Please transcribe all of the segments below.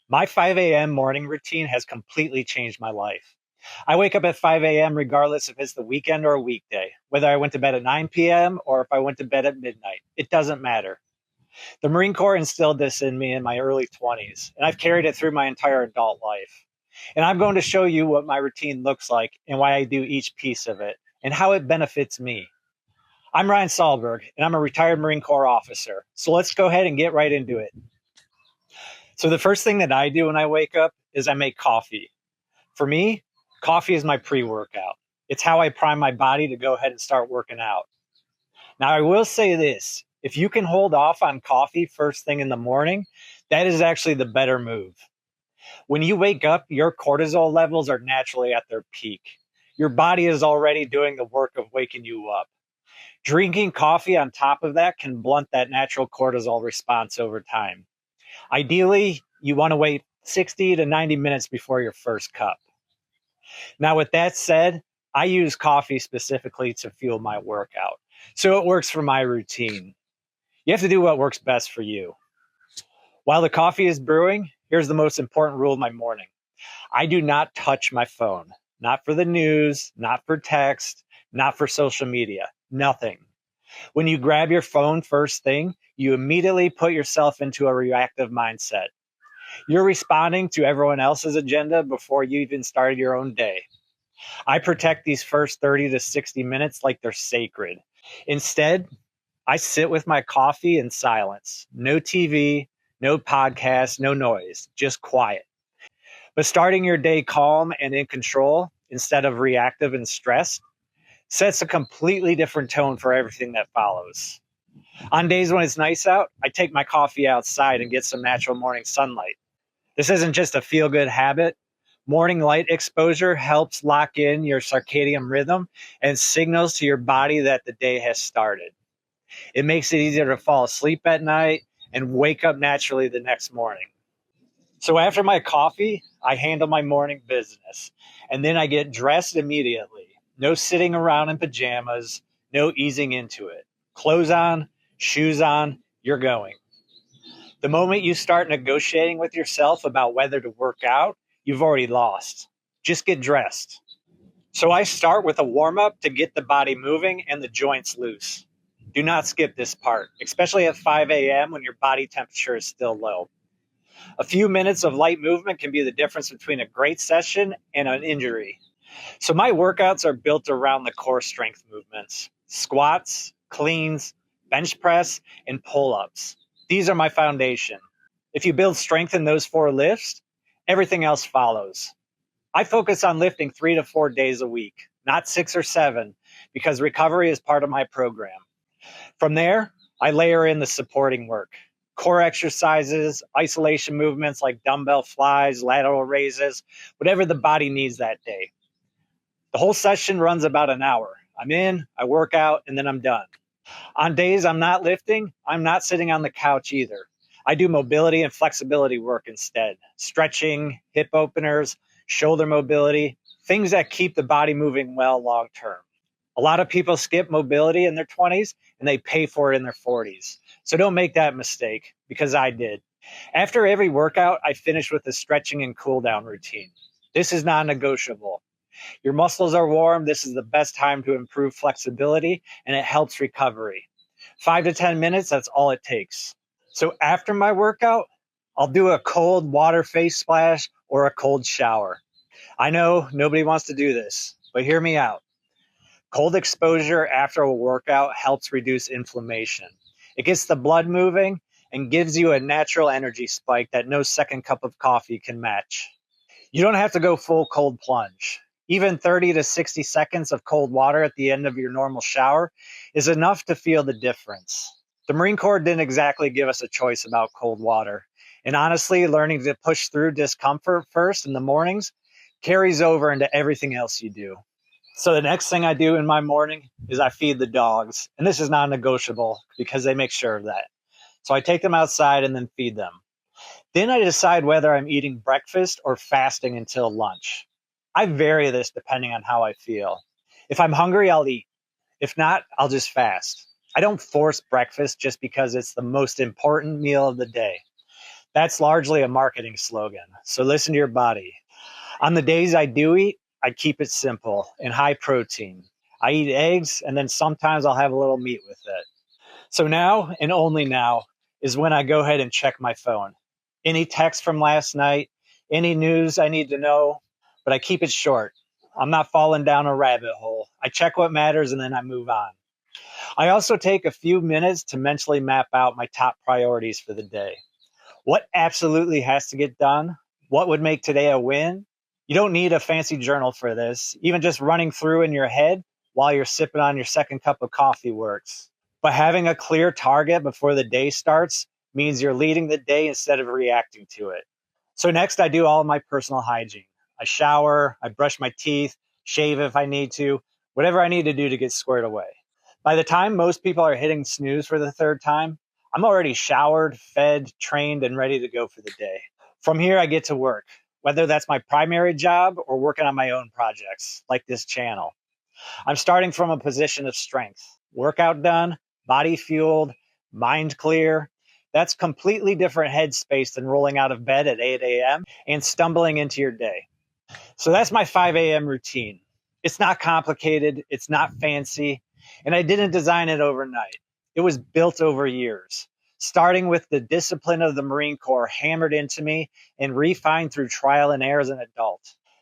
My 5 a.m. morning routine has completely changed my life. I wake up at 5 a.m. regardless if it's the weekend or a weekday, whether I went to bed at 9 p.m. or if I went to bed at midnight. It doesn't matter. The Marine Corps instilled this in me in my early 20s, and I've carried it through my entire adult life. And I'm going to show you what my routine looks like and why I do each piece of it and how it benefits me. I'm Ryan Sahlberg, and I'm a retired Marine Corps officer. So let's go ahead and get right into it. So the first thing that I do when I wake up is I make coffee. For me, coffee is my pre-workout. It's how I prime my body to go ahead and start working out. Now, I will say this. If you can hold off on coffee first thing in the morning, that is actually the better move. When you wake up, your cortisol levels are naturally at their peak. Your body is already doing the work of waking you up. Drinking coffee on top of that can blunt that natural cortisol response over time. Ideally, you want to wait 60 to 90 minutes before your first cup. Now, with that said, I use coffee specifically to fuel my workout. So it works for my routine. You have to do what works best for you. While the coffee is brewing, here's the most important rule of my morning. I do not touch my phone. Not for the news, not for text, not for social media, nothing. When you grab your phone first thing, you immediately put yourself into a reactive mindset. You're responding to everyone else's agenda before you even started your own day. I protect these first 30 to 60 minutes like they're sacred. Instead, I sit with my coffee in silence. No TV, no podcast, no noise, just quiet. But starting your day calm and in control instead of reactive and stressed sets a completely different tone for everything that follows. On days when it's nice out, I take my coffee outside and get some natural morning sunlight. This isn't just a feel-good habit. Morning light exposure helps lock in your circadian rhythm and signals to your body that the day has started. It makes it easier to fall asleep at night and wake up naturally the next morning. So after my coffee, I handle my morning business, and then I get dressed immediately. No sitting around in pajamas, no easing into it. Clothes on, shoes on, you're going. The moment you start negotiating with yourself about whether to work out, you've already lost. Just get dressed. So I start with a warm-up to get the body moving and the joints loose. Do not skip this part, especially at 5 a.m. when your body temperature is still low. A few minutes of light movement can be the difference between a great session and an injury. So my workouts are built around the core strength movements: squats, cleans, bench press, and pull-ups. These are my foundation. If you build strength in those 4 lifts, everything else follows. I focus on lifting 3 to 4 days a week, not 6 or 7, because recovery is part of my program. From there, I layer in the supporting work. Core exercises, isolation movements like dumbbell flies, lateral raises, whatever the body needs that day. The whole session runs about an hour. I'm in, I work out, and then I'm done. On days I'm not lifting, I'm not sitting on the couch either. I do mobility and flexibility work instead. Stretching, hip openers, shoulder mobility, things that keep the body moving well long term. A lot of people skip mobility in their 20s and they pay for it in their 40s. So don't make that mistake, because I did. After every workout, I finish with a stretching and cool down routine. This is non-negotiable. Your muscles are warm. This is the best time to improve flexibility, and it helps recovery. 5 to 10 minutes, that's all it takes. So after my workout, I'll do a cold water face splash or a cold shower. I know nobody wants to do this, but hear me out. Cold exposure after a workout helps reduce inflammation. It gets the blood moving and gives you a natural energy spike that no second cup of coffee can match. You don't have to go full cold plunge. Even 30 to 60 seconds of cold water at the end of your normal shower is enough to feel the difference. The Marine Corps didn't exactly give us a choice about cold water. And honestly, learning to push through discomfort first in the mornings carries over into everything else you do. So the next thing I do in my morning is I feed the dogs. And this is non-negotiable because they make sure of that. So I take them outside and then feed them. Then I decide whether I'm eating breakfast or fasting until lunch. I vary this depending on how I feel. If I'm hungry, I'll eat. If not, I'll just fast. I don't force breakfast just because it's the most important meal of the day. That's largely a marketing slogan. So listen to your body. On the days I do eat, I keep it simple and high protein. I eat eggs and then sometimes I'll have a little meat with it. So now and only now is when I go ahead and check my phone. Any text from last night, any news I need to know, but I keep it short. I'm not falling down a rabbit hole. I check what matters and then I move on. I also take a few minutes to mentally map out my top priorities for the day. What absolutely has to get done? What would make today a win? You don't need a fancy journal for this. Even just running through in your head while you're sipping on your second cup of coffee works. But having a clear target before the day starts means you're leading the day instead of reacting to it. So next, I do all of my personal hygiene. I shower, I brush my teeth, shave if I need to, whatever I need to do to get squared away. By the time most people are hitting snooze for the third time, I'm already showered, fed, trained, and ready to go for the day. From here, I get to work, whether that's my primary job or working on my own projects, like this channel. I'm starting from a position of strength. Workout done, body fueled, mind clear. That's completely different headspace than rolling out of bed at 8 a.m. and stumbling into your day. So that's my 5 a.m. routine. It's not complicated, it's not fancy, and I didn't design it overnight. It was built over years, starting with the discipline of the Marine Corps hammered into me and refined through trial and error as an adult.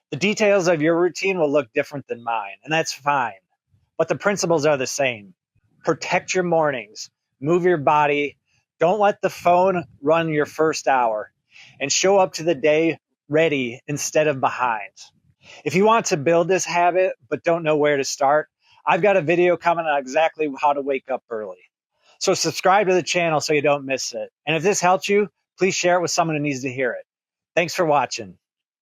The details of your routine will look different than mine, and that's fine. But the principles are the same. Protect your mornings, move your body, don't let the phone run your first hour, and show up to the day ready instead of behind. If you want to build this habit but don't know where to start, I've got a video coming on exactly how to wake up early. So subscribe to the channel so you don't miss it. And if this helped you, please share it with someone who needs to hear it. Thanks for watching.